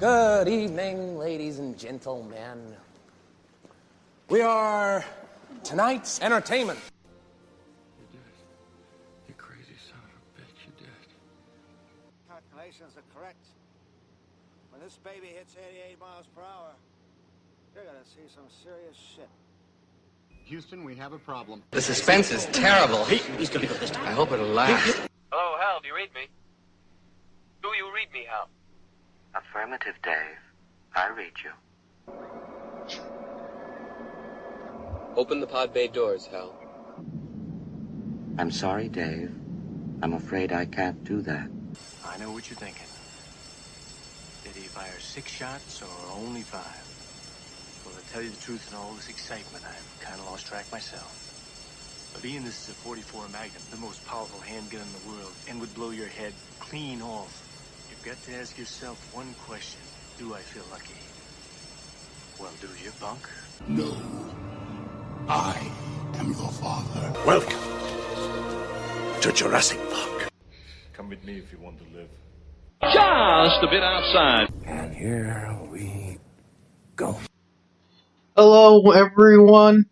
Good evening, ladies and gentlemen. We are tonight's entertainment. You did it. You crazy son of a bitch, you did it. Calculations are correct. When this baby hits 88 miles per hour, you're gonna see some serious shit. Houston, we have a problem. The suspense is terrible. He's gonna go this time. I hope it'll last. Hello, Hal, do you read me? Do you read me, Hal? Affirmative, Dave. I read you. Open the pod bay doors, Hal. I'm sorry, Dave. I'm afraid I can't do that. I know what you're thinking. Did he fire 6 shots or only 5? Well, to tell you the truth, in all this excitement, I've kind of lost track myself. But Ian, this is a .44 Magnum, the most powerful handgun in the world, and would blow your head clean off. You've got to ask yourself one question. Do I feel lucky? Well, do you, punk? No. I am your father. Welcome to Jurassic Park. Come with me if you want to live. Just a bit outside. And here we go. Hello, everyone.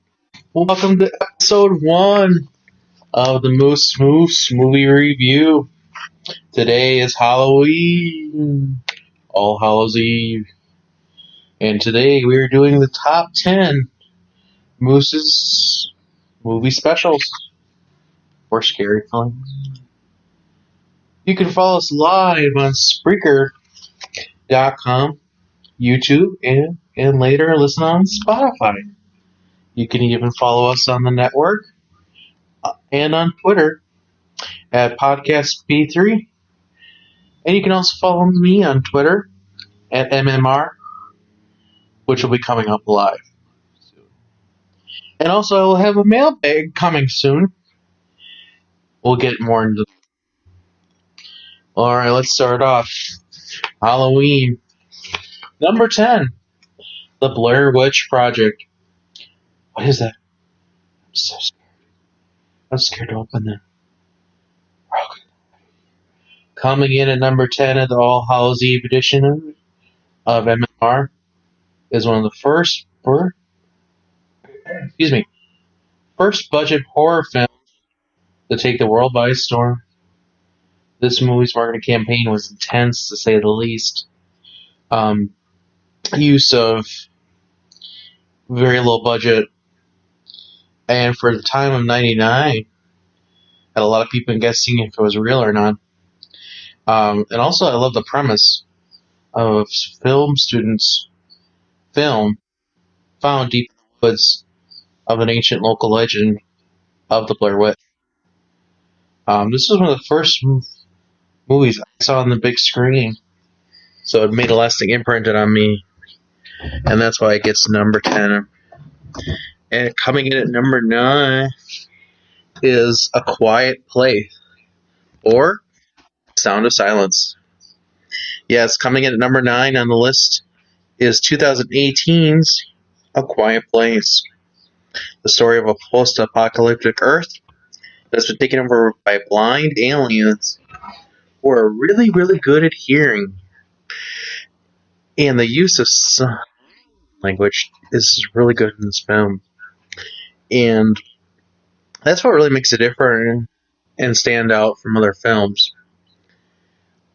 Welcome to episode 1 of the Moose Movie Review. Today is Halloween, All Hallows Eve, and today we are doing the top 10 Moose's movie specials for scary films. You can follow us live on Spreaker.com, YouTube, and later listen on Spotify. You can even follow us on the network and on Twitter at Podcast P3. And you can also follow me on Twitter at MMR, which will be coming up live soon. And also, I will have a mailbag coming soon. We'll get more into that. Alright, let's start off. Halloween. Number 10. The Blair Witch Project. What is that? I'm so scared. I'm scared to open that. Coming in at number 10 of the All Hallows Eve edition of MMR is one of the first budget horror films to take the world by storm. This movie's marketing campaign was intense, to say the least. Use of very low budget, and for the time of '99, had a lot of people guessing if it was real or not. And also, I love the premise of film students' film found deep in the woods of an ancient local legend of the Blair Witch. This was one of the first movies I saw on the big screen, so it made a lasting imprint on me, and that's why it gets number 10. And coming in at number 9 is A Quiet Place, or Sound of Silence. Yes, coming in at number 9 on the list is 2018's A Quiet Place. The story of a post-apocalyptic Earth that's been taken over by blind aliens who are really, really good at hearing. And the use of sign language is really good in this film. And that's what really makes it different and stand out from other films.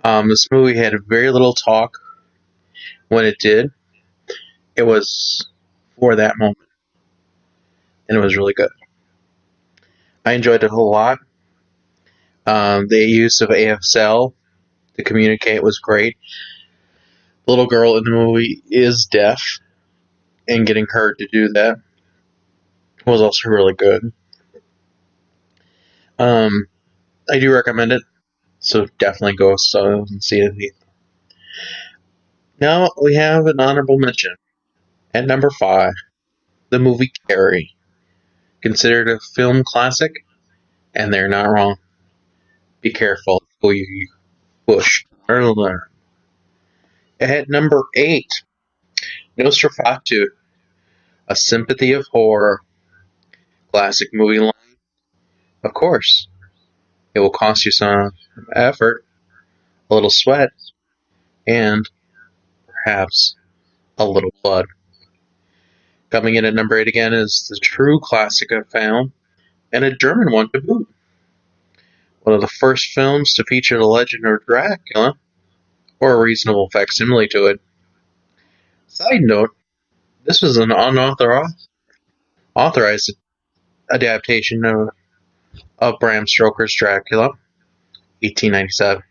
This movie had very little talk when it did. It was for that moment. And it was really good. I enjoyed it a whole lot. The use of ASL to communicate was great. The little girl in the movie is deaf, and getting her to do that was also really good. I do recommend it. So definitely go and see it. Now we have an honorable mention. At number 5, the movie Carrie. Considered a film classic, and they're not wrong. Be careful who you push or learn. At number 8, Nosferatu, A Sympathy of Horror. Classic movie line. Of course, it will cost you some effort, a little sweat, and perhaps a little blood. Coming in at number 8 again is the true classic I found, and a German one to boot. One of the first films to feature the legend of Dracula, or a reasonable facsimile to it. Side note, this was an unauthorized adaptation of Bram Stoker's Dracula, 1897.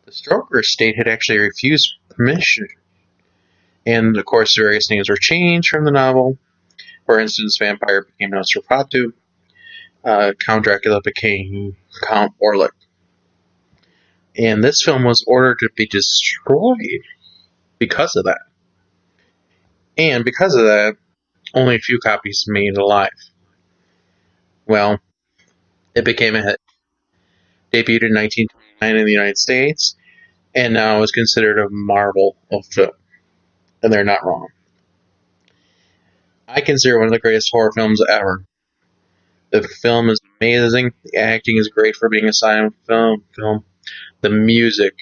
The Stoker estate had actually refused permission, and of course various names were changed from the novel. For instance, Vampire became Nosferatu, Count Dracula became Count Orlik. And this film was ordered to be destroyed because of that. And because of that, only a few copies made it alive. Well, it became a hit. Debuted in 1929 in the United States, and now is considered a marvel of film. And they're not wrong. I consider it one of the greatest horror films ever. The film is amazing. The acting is great for being a silent film. The music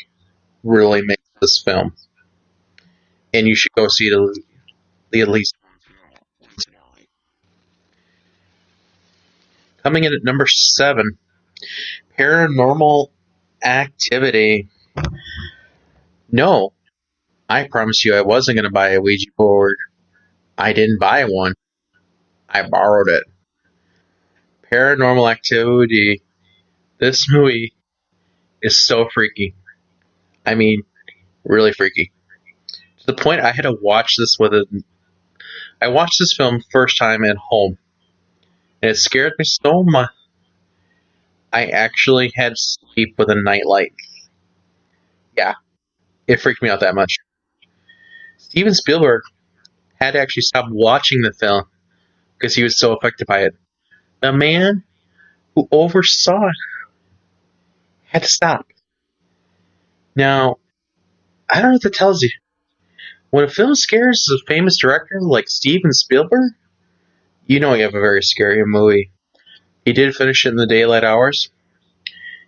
really makes this film. And you should go see it at least once. Coming in at number 7, Paranormal Activity. No, I promise you I wasn't going to buy a Ouija board. I didn't buy one. I borrowed it. Paranormal Activity. This movie is so freaky. I mean, really freaky. To the point I had to watch this I watched this film first time at home. And it scared me so much. I actually had to sleep with a nightlight. Yeah, it freaked me out that much. Steven Spielberg had to actually stop watching the film because he was so affected by it. The man who oversaw it had to stop. Now, I don't know what that tells you. When a film scares a famous director like Steven Spielberg, you know you have a very scary movie. He did finish it in the daylight hours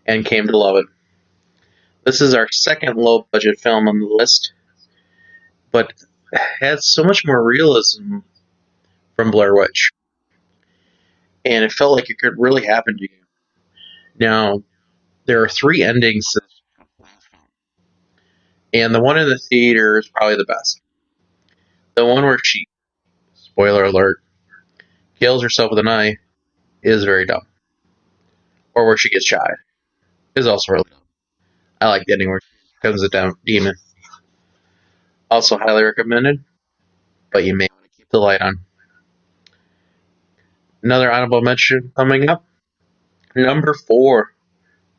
and came to love it. This is our second low-budget film on the list, but has so much more realism from Blair Witch. And it felt like it could really happen to you. Now, there are 3 endings, and the one in the theater is probably the best. The one where she, spoiler alert, kills herself with a knife is very dumb. Or where she gets shot is also really dumb. I like the ending where she becomes a demon. Also highly recommended, but you may want to keep the light on. Another honorable mention coming up. Number 4,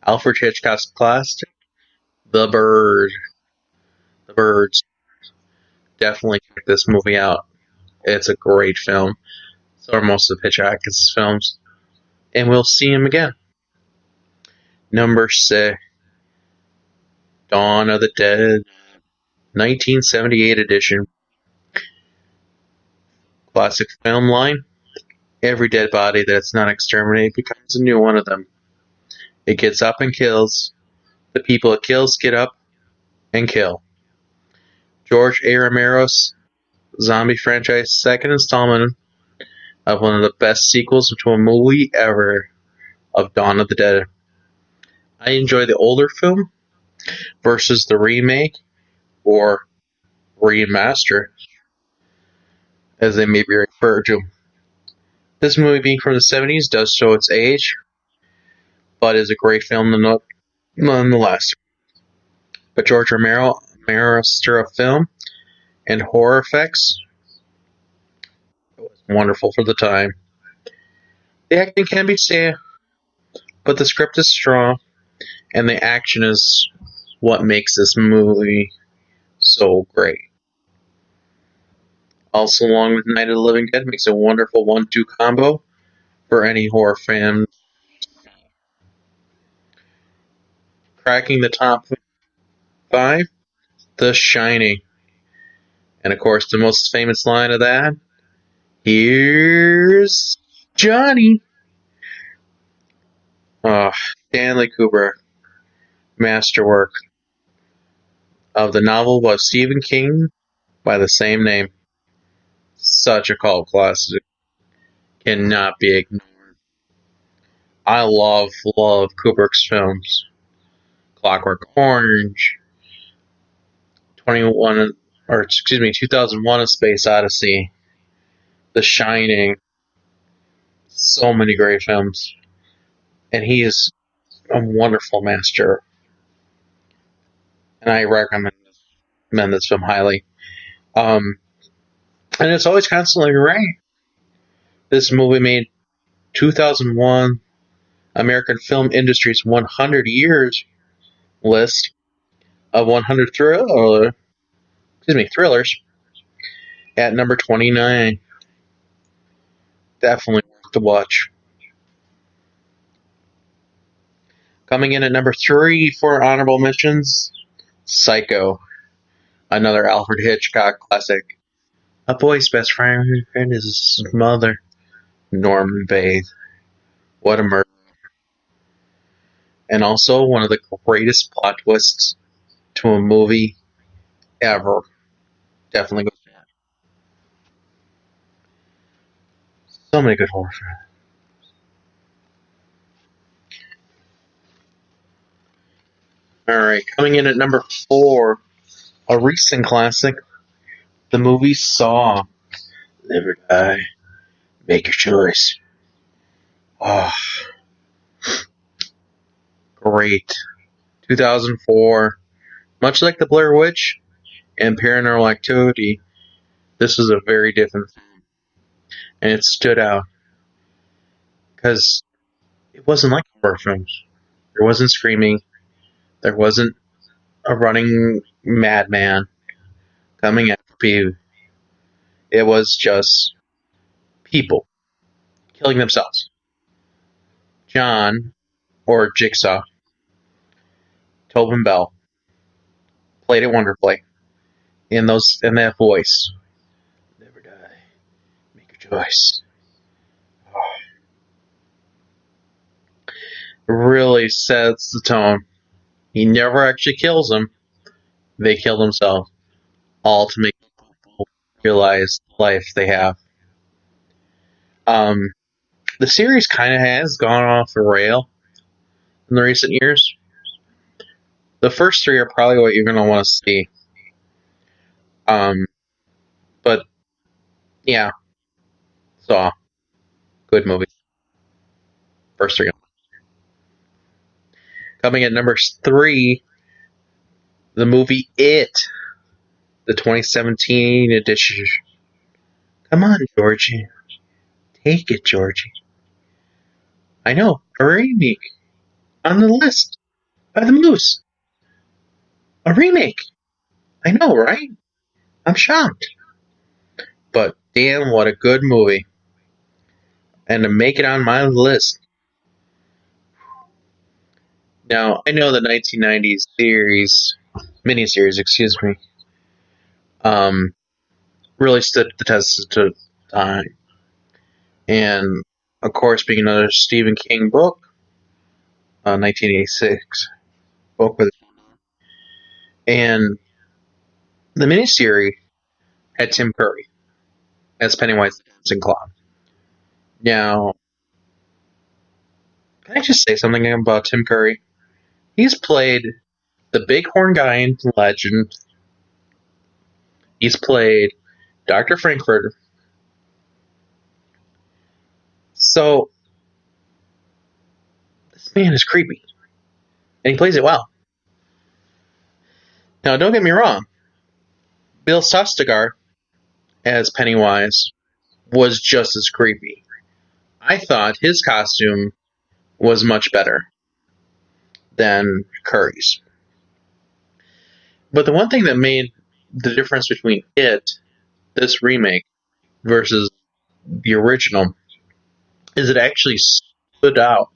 Alfred Hitchcock's classic, The Bird. The Birds. Definitely check this movie out. It's a great film. So are most of Hitchcock's films. And we'll see him again. Number 6, Dawn of the Dead, 1978 edition. Classic film line. Every dead body that's not exterminated becomes a new one of them. It gets up and kills. The people it kills get up and kill. George A. Romero's zombie franchise second installment of one of the best sequels to a movie ever of Dawn of the Dead. I enjoy the older film versus the remake or remaster, as they may be referred to. This movie, being from the 70s, does show its age, but is a great film nonetheless. But George Romero, master of film and horror effects, was wonderful for the time. The acting can be stale, but the script is strong, and the action is what makes this movie so great. Also, along with Night of the Living Dead, makes a wonderful 1-2 combo for any horror fan. Cracking the top 5, The Shining. And of course, the most famous line of that, "Here's Johnny." Stanley Kubrick. Masterwork. of the novel by Stephen King by the same name. Such a cult classic. Cannot be ignored. I love Kubrick's films. Clockwork Orange, 2001: A Space Odyssey, The Shining. So many great films. And he is a wonderful master. And I recommend this film highly. And it's always constantly right. This movie made 2001 American film industry's 100 years list of 100 thrillers at number 29. Definitely worth to watch. Coming in at number 3 for honorable mentions, Psycho, another Alfred Hitchcock classic. A boy's best friend is his mother, Norman Bates. What a murder. And also one of the greatest plot twists to a movie ever. Definitely goes down. So many good horror films. Alright, coming in at number 4, a recent classic, the movie Saw. Live or die. Make your choice. Oh, great. 2004. Much like The Blair Witch and Paranormal Activity, this was a very different film. And it stood out. Because it wasn't like horror films. There wasn't screaming. There wasn't a running madman coming after you. It was just people killing themselves. John, or Jigsaw, Tobin Bell, played it wonderfully in that voice. Never die. Make your choice. Oh. It really sets the tone. He never actually kills them. They kill themselves. All to make people realize the life they have. The series kind of has gone off the rail in the recent years. The first 3 are probably what you're going to want to see. But, yeah. Saw. Good movie. First 3. Coming at number 3, the movie It. The 2017 edition. Come on, Georgie. Take it, Georgie. I know, a remake. On the list. By the Moose. A remake. I know, right? I'm shocked. But damn, what a good movie. And to make it on my list. Now, I know the 1990s miniseries, really stood the test of time. And, of course, being another Stephen King book, 1986 book with, and the miniseries had Tim Curry as Pennywise the Dancing Clown. Now, can I just say something about Tim Curry? He's played the Bighorn guy in Legend. He's played Dr. Frankfurter. So, this man is creepy. And he plays it well. Now, don't get me wrong. Bill Sarsgaard as Pennywise was just as creepy. I thought his costume was much better than Curry's. But the one thing that made the difference between this remake, versus the original, is it actually stood out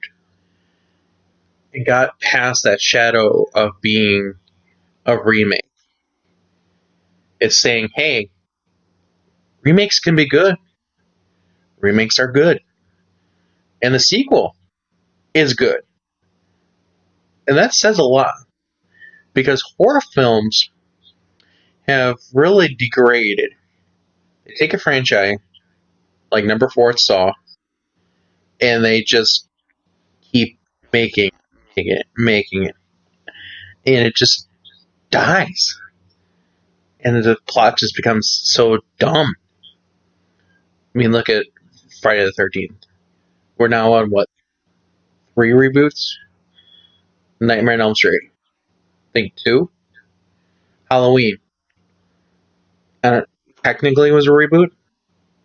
and got past that shadow of being a remake. It's saying, hey, remakes can be good. Remakes are good. And the sequel is good. And that says a lot. Because horror films have really degraded. They take a franchise like number 4 Saw, and they just keep making it, and it just dies. And the plot just becomes so dumb. I mean, look at Friday the 13th. We're now on, what, 3 reboots? Nightmare on Elm Street. I think 2? Halloween. Technically was a reboot,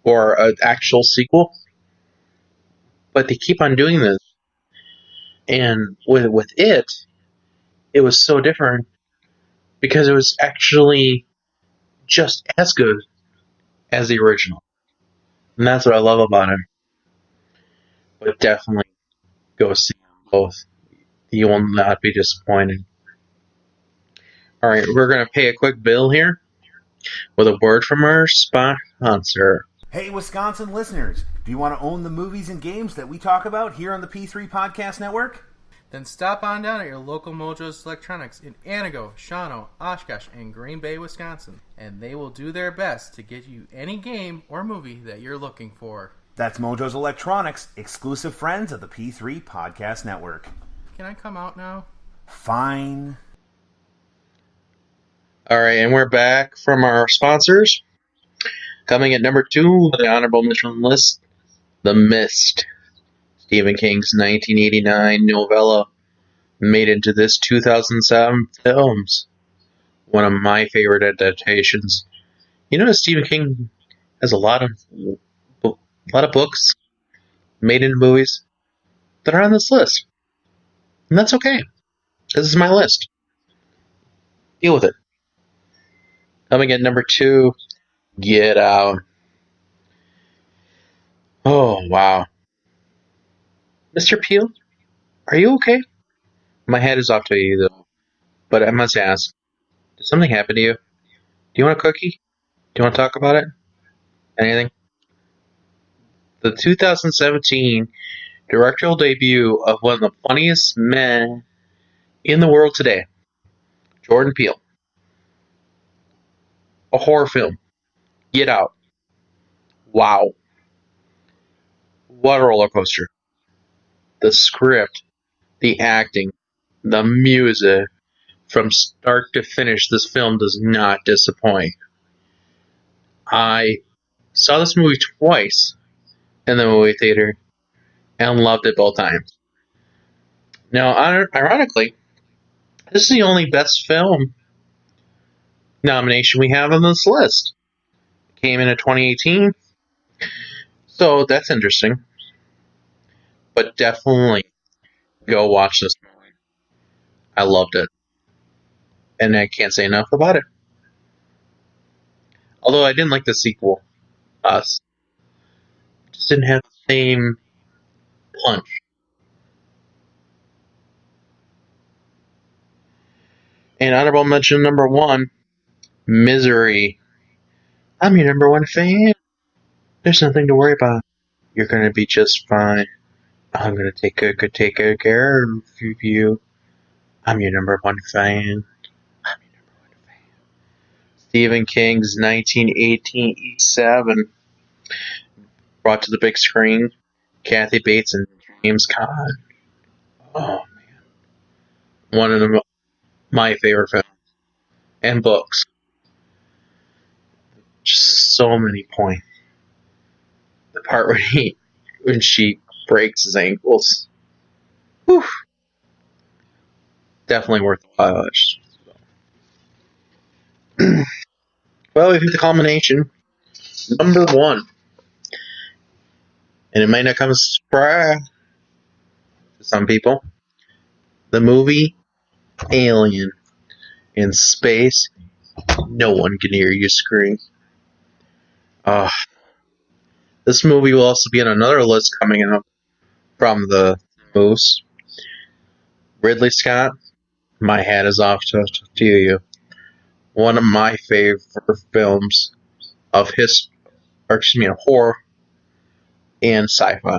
or an actual sequel. But they keep on doing this. And with it was so different, because it was actually just as good as the original. And that's what I love about it. But definitely go see them both. You will not be disappointed. Alright, we're going to pay a quick bill here with a word from our sponsor. Hey, Wisconsin listeners, do you want to own the movies and games that we talk about here on the P3 Podcast Network? Then stop on down at your local Mojo's Electronics in Anago, Shawano, Oshkosh, and Green Bay, Wisconsin, and they will do their best to get you any game or movie that you're looking for. That's Mojo's Electronics, exclusive friends of the P3 Podcast Network. Can I come out now? Fine. Alright, and we're back from our sponsors. Coming at number 2 of the honorable mention list, The Mist. Stephen King's 1989 novella made into this 2007 films. One of my favorite adaptations. You know, Stephen King has a lot of books made into movies that are on this list. And that's okay. This is my list. Deal with it. Coming at number 2, Get Out. Oh, wow. Mr. Peel, are you okay? My head is off to you, though. But I must ask, did something happen to you? Do you want a cookie? Do you want to talk about it? Anything? The 2017 directorial debut of one of the funniest men in the world today, Jordan Peele. A horror film. Get Out. Wow. What a roller coaster. The script, the acting, the music, from start to finish, this film does not disappoint. I saw this movie twice in the movie theater and loved it both times. Now, ironically, this is the only best film nomination we have on this list. Came in 2018, so that's interesting. But definitely go watch this movie. I loved it. And I can't say enough about it. Although I didn't like the sequel, Us. It just didn't have the same punch. And honorable mention number 1, Misery. I'm your number 1 fan. There's nothing to worry about. You're going to be just fine. I'm going to take good care of you. I'm your number 1 fan. Stephen King's 1987 brought to the big screen. Kathy Bates and James Caan. Oh, man. One of my favorite films. And books. Just so many points. The part when she breaks his ankles. Whew. Definitely worth the watch. Well, we hit the culmination. Number 1. And it might not come as a surprise to some people. The movie Alien. In space, no one can hear you scream. This movie will also be on another list coming up from the Moose. Ridley Scott, my hat is off to you. One of my favorite films of horror and sci-fi.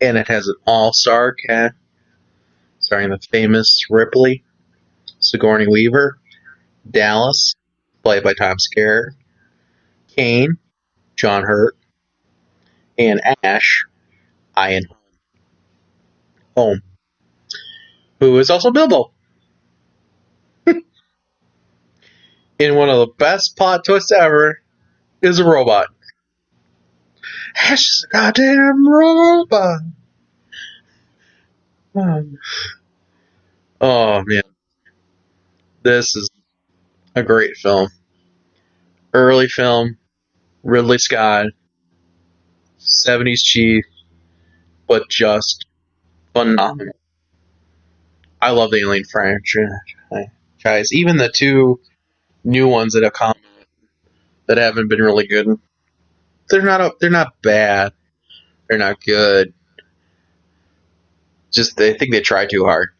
And it has an all-star cast starring the famous Ripley, Sigourney Weaver, Dallas, played by Tom Skerritt, Kane, John Hurt, and Ash, Ian Holm, who is also Bilbo. In one of the best plot twists ever, is a robot. Ash is a goddamn robot. Oh man, this is a great film. Early film, Ridley Scott, 70s cheese, but just phenomenal. I love the Alien franchise. Even the two new ones that have come that haven't been really good. They're not bad. They're not good. Just I think they try too hard.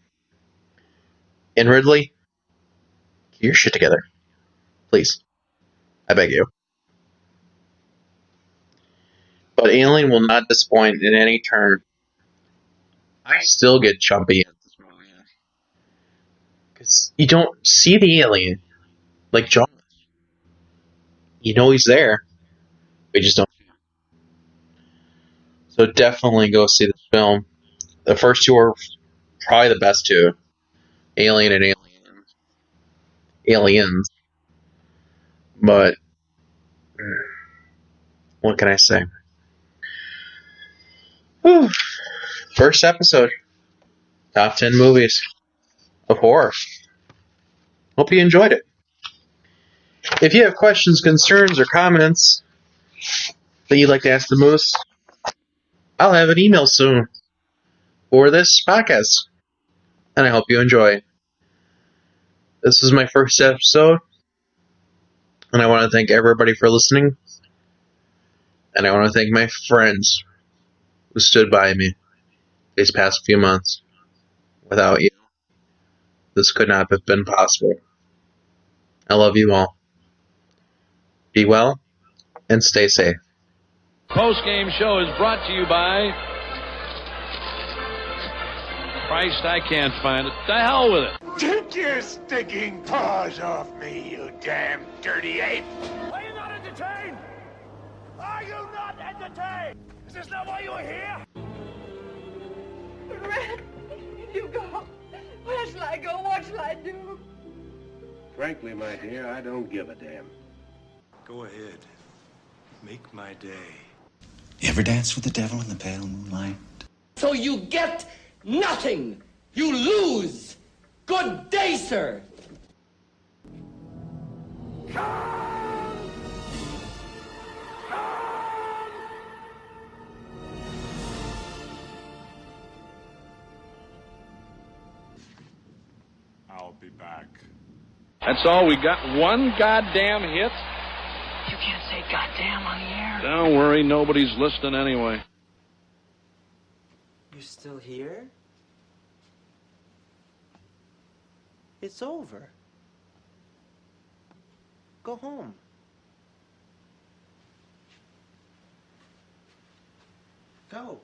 And Ridley, get your shit together, please. I beg you. But Alien will not disappoint in any turn. I still get chumpy at this moment. Because you don't see the alien like John. You know he's there. We just don't. So definitely go see this film. The first two are probably the best two. Alien and Aliens. But what can I say? Whew. First episode. Top 10 movies of horror. Hope you enjoyed it. If you have questions, concerns, or comments that you'd like to ask the Moose, I'll have an email soon for this podcast. And I hope you enjoy. This is my first episode. And I want to thank everybody for listening. And I want to thank my friends who stood by me these past few months. Without you, this could not have been possible. I love you all. Be well and stay safe. Post-game show is brought to you by... Christ, I can't find it. The hell with it. Take your stinking paws off me, you damn dirty ape! Are you not entertained? Are you not entertained? Is this not why you are here? Red, you go. Where shall I go? What shall I do? Frankly, my dear, I don't give a damn. Go ahead. Make my day. You ever dance with the devil in the pale moonlight? So you get nothing. You lose. Good day, sir. I'll be back. That's all we got. One goddamn hit. You can't say goddamn on the air. Don't worry, nobody's listening anyway. You're still here? It's over. Go home. Go.